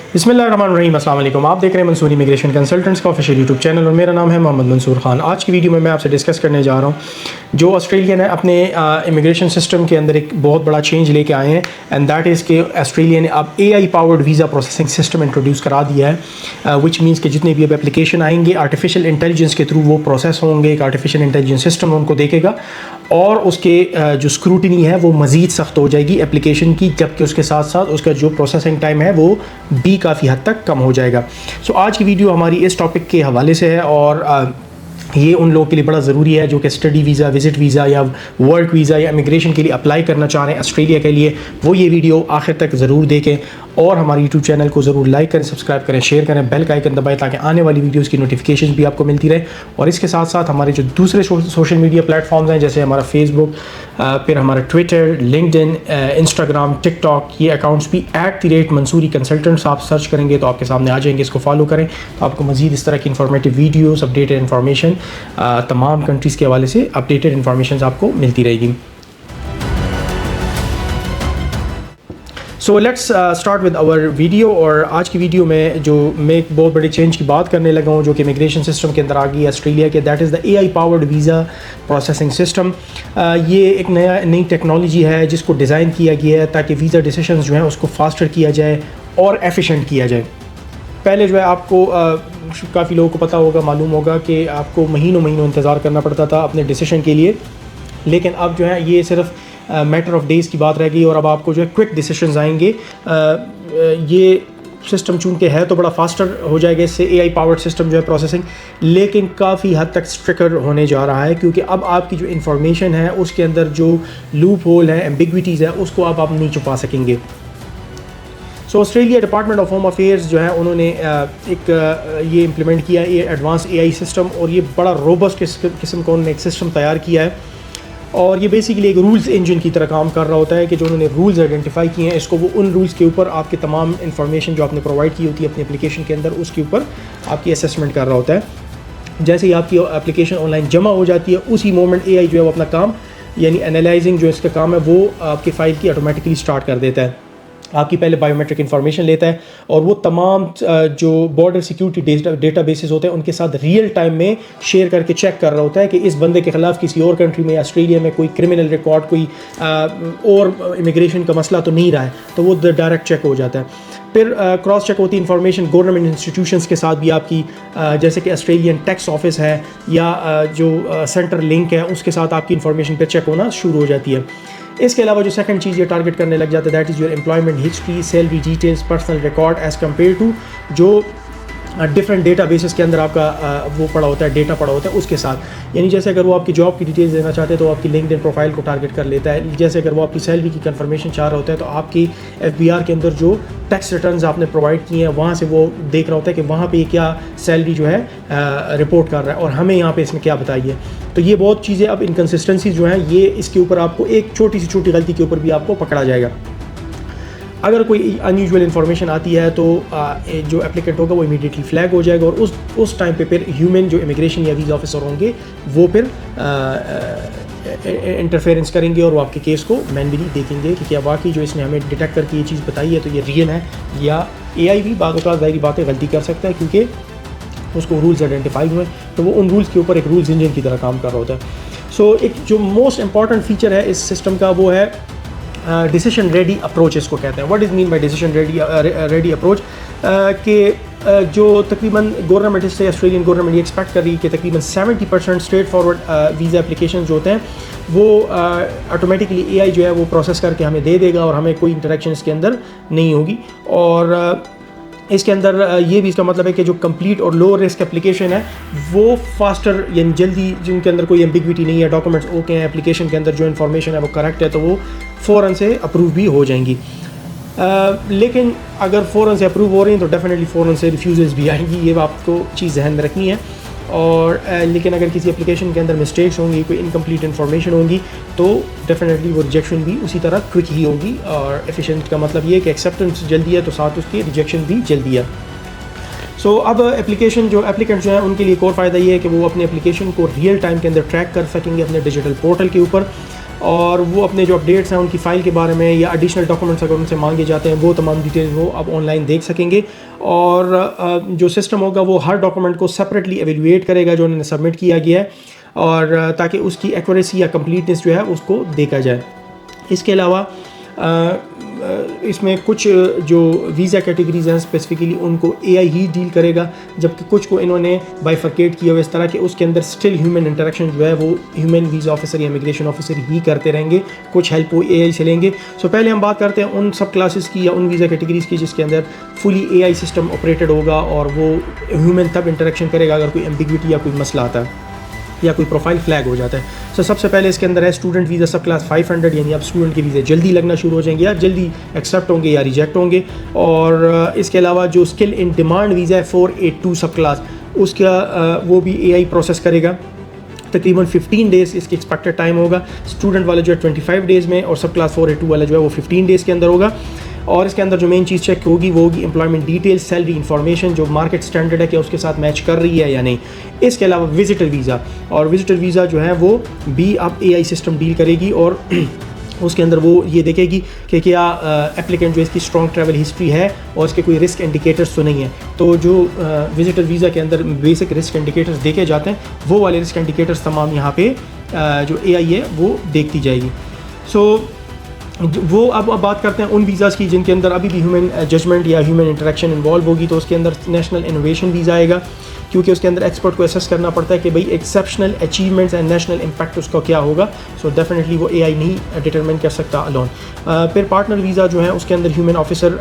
बिस्मिल्लाहिर्रहमानिर्रहीम, अस्सलाम वालेकुम। आप देख रहे हैं मंसूर इमिग्रेशन कंसल्टेंट्स का ऑफिशियल यूट्यूब चैनल और मेरा नाम है मोहम्मद मंसूर खान। आज की वीडियो में मैं आपसे डिस्कस करने जा रहा हूँ जो ऑस्ट्रेलिया ने अपने इमिग्रेशन सिस्टम के अंदर एक बहुत बड़ा चेंज लेके आए हैं, एंड दैट इज़ कि ऑस्ट्रेलिया ने अब AI powered visa processing system introduce करा दिया है, विच मीन्स कि जितने भी अब एप्लीकेशन आएंगे आर्टिफिशियल इंटेलिजेंस के थ्रू वो प्रोसेस होंगे। एक आर्टिफिशियल इंटेलिजेंस सिस्टम उनको देखेगा और उसके जो स्क्रूटनी है वो मज़ीद सख्त हो जाएगी एप्लीकेशन की, जबकि उसके साथ साथ उसका जो प्रोसेसिंग टाइम है वो भी काफ़ी हद तक कम हो जाएगा। सो आज की वीडियो हमारी इस टॉपिक के हवाले से है और ये उन लोगों के लिए बड़ा ज़रूरी है जो कि स्टडी वीज़ा, विज़िट वीज़ा या वर्क वीज़ा या इमिग्रेशन के लिए अप्लाई करना चाह रहे हैं ऑस्ट्रेलिया के लिए। वो ये वीडियो आखिर तक ज़रूर देखें और हमारे यूट्यूब चैनल को ज़रूर लाइक करें, सब्सक्राइब करें, शेयर करें, बेल का आइकन दबाएं ताकि आने वाली वीडियोस की नोटिफिकेशन भी आपको मिलती रहे। और इसके साथ साथ हमारे जो दूसरे सोशल मीडिया प्लेटफॉर्म्स हैं जैसे हमारा फेसबुक, फिर हमारा ट्विटर, लिंक्डइन, इंस्टाग्राम, टिकटॉक, ये अकाउंट्स भी @मंसूरी कंसल्टेंट्स आप सर्च करेंगे तो आपके सामने आ जाएंगे। इसको फॉलो करें तो आपको मज़ीद इस तरह की इंफॉर्मेटिव वीडियोस, अपडेटेड इन्फॉर्मेशन, तमाम कंट्रीज़ के हवाले से अपडेटेड इन्फॉर्मेशन आपको मिलती रहेगी। So let's start with our video. और आज की वीडियो में जो मैं एक बहुत बड़े चेंज की बात करने लगा हूँ जो कि इमिग्रेशन सिस्टम के अंदर आ गई है ऑस्ट्रेलिया के, that is the AI powered visa processing system. ये एक नई टेक्नोलॉजी है जिसको डिज़ाइन किया गया है ताकि वीज़ा डिसीजंस जो हैं उसको फास्टर किया जाए और एफिशिएंट किया जाए। पहले जो है आपको काफ़ी लोगों को पता होगा, मालूम होगा कि आपको महीनों इंतज़ार करना पड़ता था अपने डिसीजन के लिए, लेकिन अब जो है ये सिर्फ मैटर ऑफ डेज़ की बात रह गई और अब आपको जो है क्विक डिसीजंस आएंगे। ये सिस्टम चूँकि है तो बड़ा फास्टर हो जाएगा इससे, AI पावर्ड सिस्टम जो है प्रोसेसिंग, लेकिन काफ़ी हद तक स्ट्रिक्टर होने जा रहा है क्योंकि अब आपकी जो इन्फॉर्मेशन है उसके अंदर जो लूप होल है, एम्बिग्विटीज़ है, उसको आप नहीं छुपा सकेंगे। So Australia department of home affairs जो है उन्होंने ये इम्प्लीमेंट किया ये एडवांस AI सिस्टम, और ये बड़ा रोबस्ट किस्म का उन्होंने एक सिस्टम तैयार किया है और ये बेसिकली एक रूल्स इंजन की तरह काम कर रहा होता है कि जो उन्होंने रूल्स आइडेंटिफाई किए हैं इसको वो उन रूल्स के ऊपर आपके तमाम इन्फॉर्मेशन जो आपने प्रोवाइड की होती है अपनी एप्लीकेशन के अंदर उसके ऊपर आपकी असेसमेंट कर रहा होता है। जैसे ही आपकी एप्लीकेशन ऑनलाइन जमा हो जाती है उसी मोमेंट AI जो है वो अपना काम यानी एनालाइजिंग जो इसका काम है वो आपकी फ़ाइल की ऑटोमेटिकली स्टार्ट कर देता है। आपकी पहले बायोमेट्रिक इन्फॉर्मेशन लेता है और वो तमाम जो बॉर्डर सिक्योरिटी डेटा बेसिस होते हैं उनके साथ रियल टाइम में शेयर करके चेक कर रहा होता है कि इस बंदे के ख़िलाफ़ किसी और कंट्री में, ऑस्ट्रेलिया में कोई क्रिमिनल रिकॉर्ड, कोई और इमिग्रेशन का मसला तो नहीं रहा है, तो वो डायरेक्ट चेक हो जाता है। फिर क्रॉस चेक होती है इन्फॉर्मेशन गवर्नमेंट इंस्टीट्यूशंस के साथ भी आपकी, जैसे कि ऑस्ट्रेलियन टैक्स ऑफिस है या जो सेंटर लिंक है उसके साथ आपकी इन्फॉर्मेशन फिर चेक होना शुरू हो जाती है। इसके अलावा जो सेकंड चीज़ ये टारगेट करने लग जाता है that is your employment history, salary details, personal record as compare to जो डिफरेंट डेटा बेसिस के अंदर आपका वो पड़ा होता है, डेटा पड़ा होता है उसके साथ। यानी जैसे अगर वो आपकी जॉब की डिटेल्स देना चाहते हैं तो आपकी लिंक्डइन प्रोफाइल को टारगेट कर लेता है। जैसे अगर वो आपकी सैलरी की कंफर्मेशन चाह रहा होता है तो आपकी FBR के अंदर जो टैक्स रिटर्न्स आपने प्रोवाइड किए हैं वहाँ से वो देख रहा होता है कि वहाँ पे क्या सैलरी जो है रिपोर्ट कर रहा है और हमें यहाँ पे इसमें क्या बताइए। तो ये बहुत चीज़ें अब इनकन्सिस्टेंसी जो हैं ये इसके ऊपर आपको एक छोटी से गलती के ऊपर भी आपको पकड़ा जाएगा। अगर कोई अनयूजुअल इन्फॉर्मेशन आती है तो जो एप्लीकेंट होगा वो इमीडिएटली फ्लैग हो जाएगा और उस टाइम पे फिर ह्यूमन जो इमिग्रेशन या वीज़ा ऑफिसर होंगे वो फिर इंटरफेरेंस करेंगे और वो आपके केस को मैनुअली देखेंगे कि क्या वाकई जो इसने हमें डिटेक्ट करके ये चीज़ बताई है तो ये रियल है, या AI भी बाद ज़ाहिर बातें गलती कर सकता है क्योंकि उसको रूल्स आइडेंटिफाई हुए तो वो उन रूल्स के ऊपर एक रूल्स इंजन की तरह काम कर रहा होता है। सो एक जो मोस्ट इंपॉर्टेंट फीचर है इस सिस्टम का वो है डिसीजन रेडी अप्रोच, इसको कहते हैं। What is mean by decision ready approach कि जो तकरीबन गवर्नमेंट से ऑस्ट्रेलियन गवर्नमेंट ये एक्सपेक्ट कर रही है कि तकरीबन 70% स्ट्रेट फॉरवर्ड वीज़ा एप्लीकेशन जो होते हैं वो ऑटोमेटिकली AI जो है वो प्रोसेस करके हमें दे देगा और हमें कोई इंटरेक्शन इसके अंदर नहीं होगी। और इसके अंदर ये भी इसका मतलब है कि जो कंप्लीट और लो रिस्क एप्लीकेशन है वो फास्टर यानी जल्दी, जिनके अंदर कोई एम्बिग्विटी नहीं है, डॉक्यूमेंट्स ओके हैं, एप्लीकेशन के अंदर जो इन्फॉर्मेशन है वो करेक्ट है तो वो फ़ौरन से अप्रूव भी हो जाएंगी। लेकिन अगर फ़ौरन से अप्रूव हो रही हैं तो डेफिनेटली फ़ौरन से रिफ्यूज़ल्स भी आएंगी, ये आपको चीज़ जहन में रखनी है। और लेकिन अगर किसी एप्लीकेशन के अंदर मिस्टेक्स होंगी, कोई इनकम्प्लीट इन्फॉर्मेशन होंगी तो डेफिनेटली वो रिजेक्शन भी उसी तरह क्विक ही होगी। और एफिशिएंट का मतलब ये है कि एक्सेप्टेंस जल्दी है तो साथ उसकी रिजेक्शन भी जल्दी है। सो अब एप्लीकेंट जो हैं उनके लिए एक और फ़ायदा ये है कि वो अपने एप्लीकेशन को रियल टाइम के अंदर ट्रैक कर सकेंगे अपने डिजिटल पोर्टल के ऊपर। और वो अपने जो अपडेट्स हैं उनकी फ़ाइल के बारे में या एडिशनल डॉक्यूमेंट्स अगर उनसे मांगे जाते हैं वो तमाम डिटेल्स वो अब ऑनलाइन देख सकेंगे। और जो सिस्टम होगा वो हर डॉक्यूमेंट को सेपरेटली एवेलुएट करेगा जो उन्होंने सबमिट किया गया है, और ताकि उसकी एक्यूरेसी या कंप्लीटनेस जो है उसको देखा जाए। इसके अलावा इसमें कुछ जो वीज़ा कैटेगरीज हैं स्पेसिफिकली उनको एआई ही डील करेगा, जबकि कुछ को इन्होंने बाइफरकेट किया हुआ इस तरह कि उसके अंदर स्टिल ह्यूमन इंटरेक्शन जो है वो ह्यूमन वीज़ा ऑफिसर या इमिग्रेशन ऑफिसर ही करते रहेंगे, कुछ हेल्प वो एआई से लेंगे। सो पहले हम बात करते हैं उन सब क्लासेस की या उन वीज़ा कैटेगरीज की जिसके अंदर फुली एआई सिस्टम ऑपरेटेड होगा और वो ह्यूमन तब इंटरेक्शन करेगा अगर कोई एम्बिग्विटी या कोई मसला आता है या कोई प्रोफाइल फ्लैग हो जाता है। सो सबसे पहले इसके अंदर है स्टूडेंट वीज़ा सब क्लास 500, यानी अब स्टूडेंट के वीज़े जल्दी लगना शुरू हो जाएंगे या जल्दी एक्सेप्ट होंगे या रिजेक्ट होंगे। और इसके अलावा जो स्किल इन डिमांड वीज़ा है 482 सब क्लास, उसका वो भी एआई प्रोसेस करेगा। तकरीबन 15 डेज़ इसकी एक्सपेक्टेड टाइम होगा। स्टूडेंट वाला जो है 25 डेज़ में और सब क्लास 482 वाला जो है वो 15 डेज़ के अंदर होगा। और इसके अंदर जो मेन चीज़ चेक होगी वो होगी एम्प्लॉयमेंट डिटेल्स, सैलरी इन्फॉर्मेशन जो मार्केट स्टैंडर्ड है कि उसके साथ मैच कर रही है या नहीं। इसके अलावा विजिटर वीज़ा, और विजिटर वीज़ा जो है वो भी अब एआई सिस्टम डील करेगी और उसके अंदर वो ये देखेगी कि क्या एप्लीकेंट जो इसकी स्ट्रॉन्ग ट्रैवल हिस्ट्री है और इसके कोई रिस्क इंडिकेटर्स तो नहीं है। तो जो विजिटर वीज़ा के अंदर बेसिक रिस्क इंडिकेटर्स देखे जाते हैं वो वाले रिस्क इंडिकेटर्स तमाम यहाँ पे जो एआई है वो देखती जाएगी। सो वो अब बात करते हैं उन वीज़ाज़ की जिनके अंदर अभी भी ह्यूमन जजमेंट या ह्यूमन इंटरेक्शन इन्वॉल्व होगी। तो उसके अंदर नेशनल इनोवेशन वीज़ा आएगा, क्योंकि उसके अंदर एक्सपर्ट को असेस करना पड़ता है कि भाई exceptional achievements and national impact उसका क्या होगा। सो डेफिनेटली वो एआई नहीं डिटरमिन कर सकता अलोन। फिर पार्टनर वीज़ा जो है उसके अंदर ह्यूमन ऑफिसर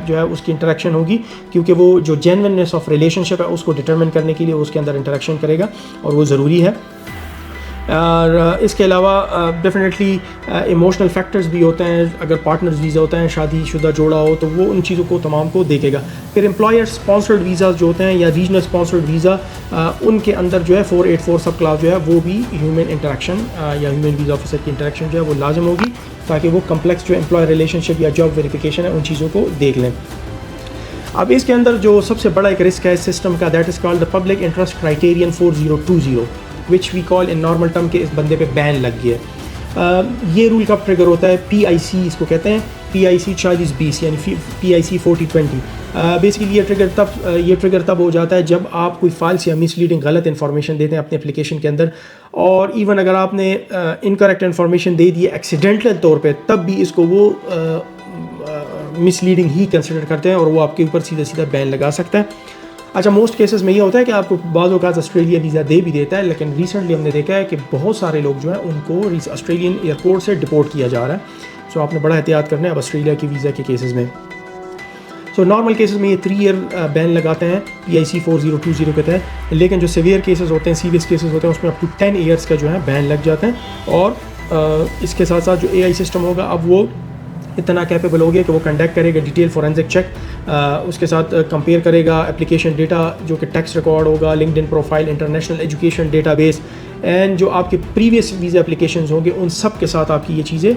जो है उसकी इंटरेक्शन होगी, क्योंकि वो जो जेन्युइननेस ऑफ रिलेशनशिप है उसको डिटरमिन करने के लिए उसके अंदर इंटरेक्शन करेगा और वो ज़रूरी है। और इसके अलावा डेफिनेटली इमोशनल फैक्टर्स भी होते हैं। अगर पार्टनर्स वीज़ा होता है, शादीशुदा जोड़ा हो, तो वो उन चीज़ों को तमाम को देखेगा। फिर एम्प्लॉयर स्पॉन्सर्ड वीज़ा जो होते हैं या रीजनल स्पॉन्सर्ड वीज़ा, उनके अंदर जो है 484 सब क्लास जो है वो भी ह्यूमन इंटरेक्शन या ह्यूमन वीज़ा ऑफिसर की इंटरेक्शन जो है वो लाजम होगी, ताकि वो कम्प्लेक्स जो एम्प्लॉयर रिलेशनशिप या जॉब वेरिफिकेशन है उन चीज़ों को देख लें। अब इसके अंदर जो सबसे बड़ा एक रिस्क है इस सिस्टम का, that is called the public interest criterion 4020, which we call in normal term के इस बंदे पे बैन लग गया। ये रूल कब ट्रिगर होता है? PIC इसको कहते हैं, PIC 4020 यानी PIC 4020। बेसिकली ये ट्रिगर तब हो जाता है जब आप कोई फाल्स या मिसलीडिंग गलत इन्फॉर्मेशन देते हैं अपने एप्लीकेशन के अंदर, और इवन अगर आपने इनकरेक्ट इन्फॉर्मेशन दे दी है एक्सीडेंटल तौर पे, तब भी इसको वो मिसलीडिंग ही कंसिडर करते हैं और वो आपके ऊपर सीधा सीधा बैन लगा सकता है। अच्छा, मोस्ट केसेस में ये होता है कि आपको बाज़ औक़ात ऑस्ट्रेलिया वीज़ा दे भी देता है, लेकिन रिसेंटली हमने देखा है कि बहुत सारे लोग जो हैं उनको ऑस्ट्रेलियन एयरपोर्ट से डिपोर्ट किया जा रहा है। सो आपने बड़ा एहतियात करना है अब ऑस्ट्रेलिया की वीज़ा के केसेस में। सो नॉर्मल केसेस में ये 3 ईयर बैन लगाते हैं PIC 4020 के तहत, लेकिन जो सीवियर केसेस होते हैं, सीरियस केसेस होते हैं, उसमें अप टू 10 ईयर्स का जो है बैन लग जाता है। और इसके साथ साथ जो AI सिस्टम होगा अब वो इतना कैपेबल हो गया कि वो कंडक्ट करेगा डिटेल फोरेंसिक चेक, उसके साथ कंपेयर करेगा एप्लीकेशन डेटा जो कि टेक्स्ट रिकॉर्ड होगा, LinkedIn profile, international education database, and जो आपके प्रीवियस वीज़ा एप्लीकेशंस होंगे उन सब के साथ आपकी ये चीज़ें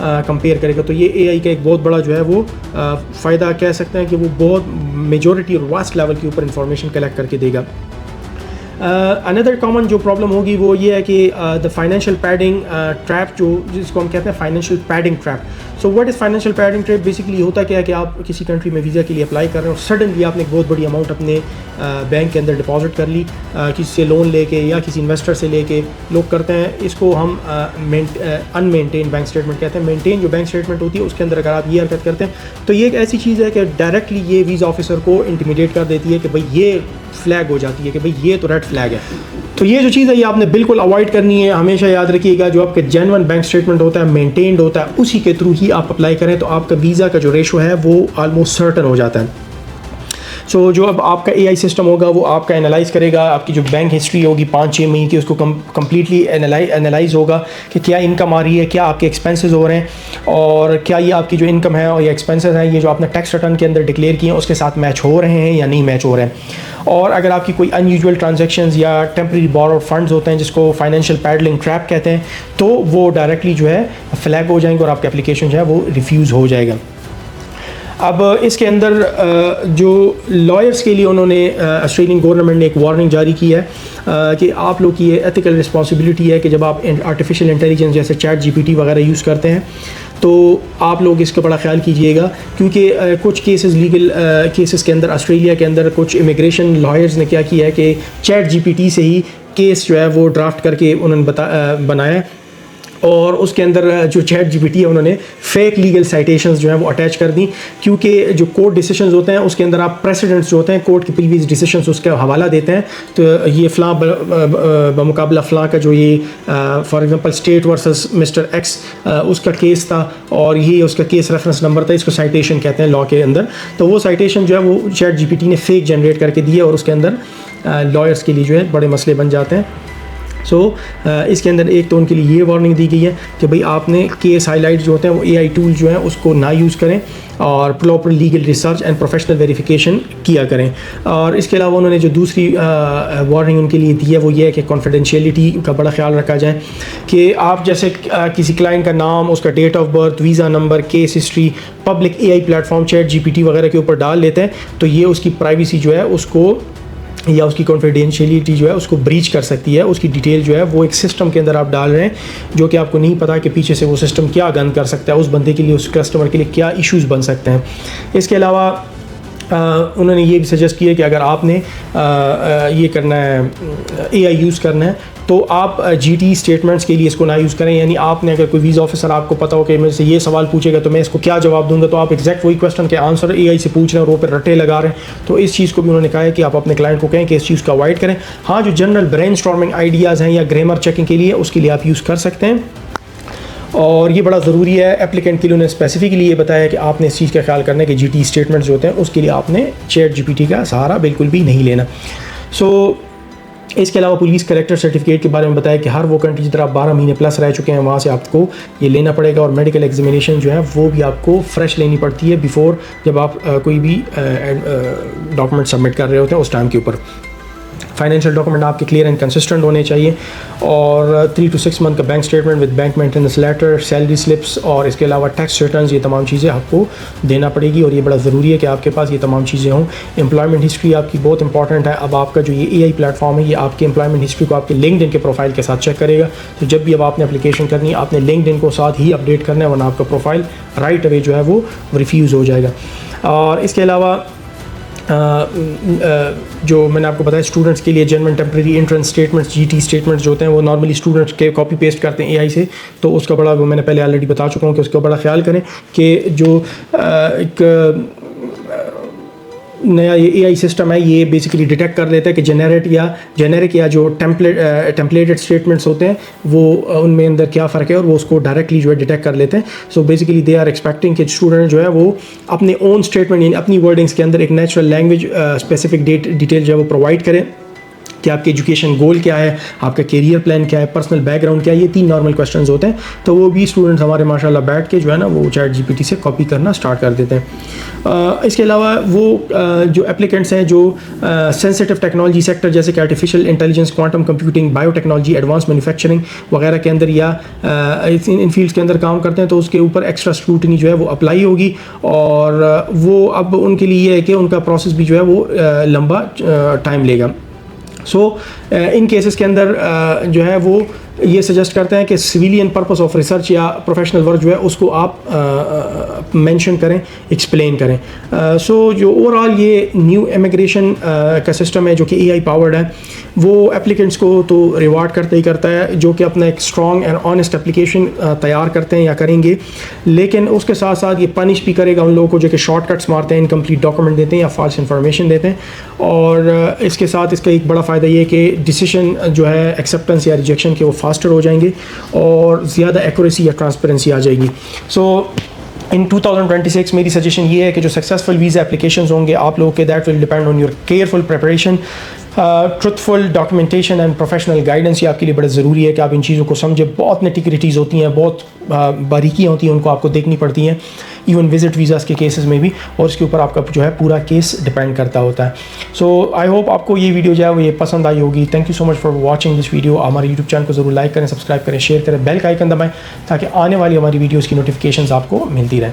कंपेयर करेगा। तो ये AI का एक बहुत बड़ा जो है वो फ़ायदा कह सकते हैं कि वो बहुत मेजॉरिटी और वास्ट लेवल के ऊपर इंफॉर्मेशन कलेक्ट करके देगा। अनदर कॉमन जो प्रॉब्लम होगी वो ये है कि द फाइनेंशियल पैडिंग ट्रैप, जो जिसको हम कहते हैं financial padding trap. So what is financial padding trap? Basically होता क्या है कि आप किसी कंट्री में वीज़ा के लिए अप्लाई कर रहे हो, सडनली आपने एक बहुत बड़ी अमाउंट अपने बैंक के अंदर डिपॉजिट कर ली, किसी से लोन लेके या किसी इन्वेस्टर से लेके। लोग करते हैं इसको हम अनमेंटेन बैंक स्टेटमेंट कहते हैं। मेंटेन जो बैंक स्टेटमेंट होती है उसके अंदर अगर आप ये हरकत करते हैं तो ये एक ऐसी चीज़ है कि डायरेक्टली ये वीज़ा ऑफिसर को इंटिमिडेट कर देती है कि भाई ये फ्लैग हो जाती है कि भाई ये तो रेड फ्लैग है। तो ये जो चीज़ है ये आपने बिल्कुल अवॉइड करनी है। हमेशा याद रखिएगा जो आपके जेन्युइन बैंक स्टेटमेंट होता है, मेंटेन्ड होता है, उसी के थ्रू ही आप अप्लाई करें, तो आपका वीज़ा का जो रेशो है वो ऑलमोस्ट सर्टन हो जाता है। सो जो अब आपका AI सिस्टम होगा वो आपका एनालाइज़ करेगा, आपकी जो बैंक हिस्ट्री होगी 5-6 महीने की उसको कम्प्लीटली एनालाइज़ होगा कि क्या इनकम आ रही है, क्या आपके एक्सपेंसेस हो रहे हैं, और क्या ये आपकी जो इनकम है और ये एक्सपेंसेस हैं ये जो आपने टैक्स रिटर्न के अंदर डिक्लेयर किए हैं उसके साथ मैच हो रहे हैं या नहीं मैच हो रहे हैं। और अगर आपकी कोई अनयूजुअल ट्रांजैक्शंस या टेम्परेरी बोरोड फंड्स होते हैं जिसको फाइनेंशियल पैडलिंग ट्रैप कहते हैं, तो वो डायरेक्टली जो है फ्लैग हो जाएंगे और आपका एप्लीकेशन जो है वो रिफ्यूज़ हो जाएगा। अब इसके अंदर जो लॉयर्स के लिए उन्होंने ऑस्ट्रेलियन गवर्नमेंट ने एक वार्निंग जारी की है कि आप लोग की ये एथिकल रिस्पॉन्सिबिलिटी है कि जब आप आर्टिफिशियल इंटेलिजेंस जैसे चैट जीपीटी वगैरह यूज़ करते हैं तो आप लोग इसका बड़ा ख्याल कीजिएगा, क्योंकि कुछ केसेस लीगल केसेस के अंदर ऑस्ट्रेलिया के अंदर कुछ इमिग्रेशन लॉयर्स ने क्या किया है कि चैट जीपीटी से ही केस जो है वो ड्राफ्ट करके उन्होंने बनाया और उसके अंदर जो चैट जीपीटी है उन्होंने फेक लीगल साइटेशंस जो है वो अटैच कर दी, क्योंकि जो कोर्ट डिसीशंस होते हैं उसके अंदर आप प्रेसिडेंट्स जो होते हैं कोर्ट के प्रीवियस डिसीशंस उसका हवाला देते हैं। तो ये फ़लाँ बमुकाबला फ़लाँ का जो ये for example state versus mister x उसका केस था और ये उसका केस रेफरेंस नंबर था, इसको साइटेशन कहते हैं लॉ के अंदर। तो वो साइटेशन जो है वो चैट जीपीटी ने फेक जनरेट करके दी है और उसके अंदर लॉयर्स के लिए जो है बड़े मसले बन जाते हैं। इसके अंदर एक तो उनके लिए ये वार्निंग दी गई है कि भाई आपने केस हाईलाइट जो होते हैं वो एआई टूल जो है उसको ना यूज़ करें और proper legal research and professional verification किया करें। और इसके अलावा उन्होंने जो दूसरी वार्निंग उनके लिए दी है वो ये है कि कॉन्फिडेंशियलिटी का बड़ा ख्याल रखा जाए कि आप जैसे किसी क्लाइंट का नाम, उसका date of birth, visa number, case history public AI platform ChatGPT वगैरह के ऊपर डाल लेते हैं तो ये उसकी प्राइवेसी जो है उसको या उसकी कॉन्फिडेंशियलिटी जो है उसको ब्रीच कर सकती है। उसकी डिटेल जो है वो एक सिस्टम के अंदर आप डाल रहे हैं जो कि आपको नहीं पता कि पीछे से वो सिस्टम क्या गंद कर सकता है, उस बंदे के लिए, उस कस्टमर के लिए क्या इश्यूज़ बन सकते हैं। इसके अलावा उन्होंने ये भी सजेस्ट किया कि अगर आपने ये करना है, एआई यूज़ करना है तो आप जीटी स्टेटमेंट्स के लिए इसको ना यूज़ करें। यानी आपने अगर कोई वीज़ा ऑफिसर आपको पता हो कि मेरे से ये सवाल पूछेगा तो मैं इसको क्या जवाब दूंगा, तो आप एग्जैक्ट वही क्वेश्चन के आंसर एआई से पूछ रहे हैं और वो पर रटे लगा रहे हैं। तो इस चीज़ को भी उन्होंने कहा है कि आप अपने क्लाइंट को कहें कि इस चीज़ को अवॉइड करें। हाँ, जो जनरल ब्रेनस्टॉर्मिंग आइडियाज़ हैं या ग्रामर चेकिंग के लिए उसके लिए आप यूज़ कर सकते हैं और ये बड़ा ज़रूरी है। एप्लीकेंट के लिए उन्होंने स्पेसिफिकली ये बताया कि आपने इस चीज़ का ख्याल करना है कि जीटी स्टेटमेंट्स जो होते हैं उसके लिए आपने चैट जीपीटी का सहारा बिल्कुल भी नहीं लेना। इसके अलावा पुलिस कलेक्टर सर्टिफिकेट के बारे में बताया कि हर वो कंट्री जिधर आप 12 महीने प्लस रह चुके हैं वहाँ से आपको ये लेना पड़ेगा और मेडिकल एग्जामिनेशन जो है वो भी आपको फ्रेश लेनी पड़ती है बिफोर जब आप कोई भी डॉक्यूमेंट सबमिट कर रहे होते हैं उस टाइम के ऊपर। फाइनेंशियल डॉक्यूमेंट आपके क्लियर एंड कंसिस्टेंट होने चाहिए और 3 to 6 मंथ का bank statement with bank maintenance letter, salary slips और इसके अलावा टैक्स रिटर्न्स, ये तमाम चीज़ें आपको देना पड़ेगी और ये बड़ा ज़रूरी है कि आपके पास ये तमाम चीज़ें हों। एम्प्लॉयमेंट हिस्ट्री आपकी बहुत इंपॉर्टेंट है। अब आपका जो ये एआई प्लेटफॉर्म है ये आपके एम्प्लॉयमेंट हिस्ट्री को आपके लिंक्डइन के प्रोफाइल के साथ चेक करेगा। तो जब भी अब आपने एप्लीकेशन करनी है आपने लिंक्डइन को साथ ही अपडेट करना है वरना आपका प्रोफाइल राइट अवे जो है वो रिफ्यूज़ हो जाएगा। और इसके अलावा जो मैंने आपको बताया स्टूडेंट्स के लिए genuine temporary entrance statements, GT statements जो होते हैं वो नॉर्मली स्टूडेंट्स के कॉपी पेस्ट करते हैं एआई से, तो उसका बड़ा, वो मैंने पहले ऑलरेडी बता चुका हूँ कि उसका बड़ा ख्याल करें कि जो एक नया ये एआई सिस्टम है ये बेसिकली डिटेक्ट कर लेता है कि जेनेरिक या जो टेम्पलेटेड स्टेटमेंट्स होते हैं वो उनमें अंदर क्या फ़र्क है और वो उसको डायरेक्टली जो है डिटेक्ट कर लेते हैं। So basically they are expecting कि स्टूडेंट जो है वो अपने ओन स्टेटमेंट यानी अपनी वर्डिंग्स के अंदर एक नेचुरल लैंग्वेज स्पेसिफिक डिटेल जो है वो प्रोवाइड करें कि आपके एजुकेशन गोल क्या है, आपका करियर प्लान क्या है, पर्सनल बैकग्राउंड क्या है। ये 3 नॉर्मल क्वेश्चंस होते हैं तो वो भी स्टूडेंट्स हमारे माशाल्लाह बैठ के जो है ना वो चैट जीपीटी से कॉपी करना स्टार्ट कर देते हैं। इसके अलावा वो जो एप्लीकेंट्स हैं जो सेंसिटिव टेक्नोलॉजी सेक्टर जैसे कि artificial intelligence, quantum computing, biotechnology, advance manufacturing वगैरह के अंदर या इन फील्ड्स के अंदर काम करते हैं तो उसके ऊपर एक्स्ट्रा स्क्रूटनी जो है वो अप्लाई होगी और वो अब उनके लिए ये है कि उनका प्रोसेस भी जो है वो लंबा टाइम लेगा। इन केसेस के अंदर जो है वो ये सजेस्ट करते हैं कि सिविलियन पर्पस ऑफ रिसर्च या प्रोफेशनल वर्क जो है उसको आप मेंशन करें, एक्सप्लेन करें। जो ओवरऑल ये न्यू इमिग्रेशन का सिस्टम है जो कि एआई पावर्ड है वो एप्लीकेंट्स को तो रिवार्ड करता ही करता है जो कि अपना एक स्ट्रॉन्ग एंड ऑनेस्ट एप्लीकेशन तैयार करते हैं या करेंगे, लेकिन उसके साथ साथ ये पनिश भी करेगा उन लोगों को जो कि शॉर्टकट्स मारते हैं, इनकम्प्लीट डॉक्यूमेंट देते हैं या फॉल्स इन्फॉर्मेशन देते हैं। और इसके साथ इसका एक बड़ा फ़ायदा ये है कि डिसीजन जो है एक्सेप्टेंस या रिजेक्शन के वो फास्टर हो जाएंगे और ज़्यादा एक्यूरेसी या ट्रांसपेरेंसी आ जाएगी। इन 2026 मेरी सजेशन ये है कि जो सक्सेसफुल वीज़ा एप्लीकेशंस होंगे आप लोगों के, that will depend on your careful preparation, truthful documentation and professional guidance. ये आपके लिए बड़ा ज़रूरी है कि आप इन चीज़ों को समझें। बहुत निटिग्रिटीज़ होती हैं, बहुत बारीकियाँ होती हैं, उनको आपको देखनी पड़ती हैं इवन विजिट वीज़ाज़ के केसेस में भी, और इसके ऊपर आपका जो है पूरा केस डिपेंड करता होता है। सो आई होप आपको ये वीडियो जो है वो ये पसंद आई होगी। Thank you so much for watching this video. हमारे यूट्यूब चैनल को ज़रूर लाइक करें, सब्सक्राइब करें, शेयर करें, बेल का आइकन दबाएं ताकि आने वाली हमारी वीडियोज़ की नोटिफिकेशंस आपको मिलती रहें।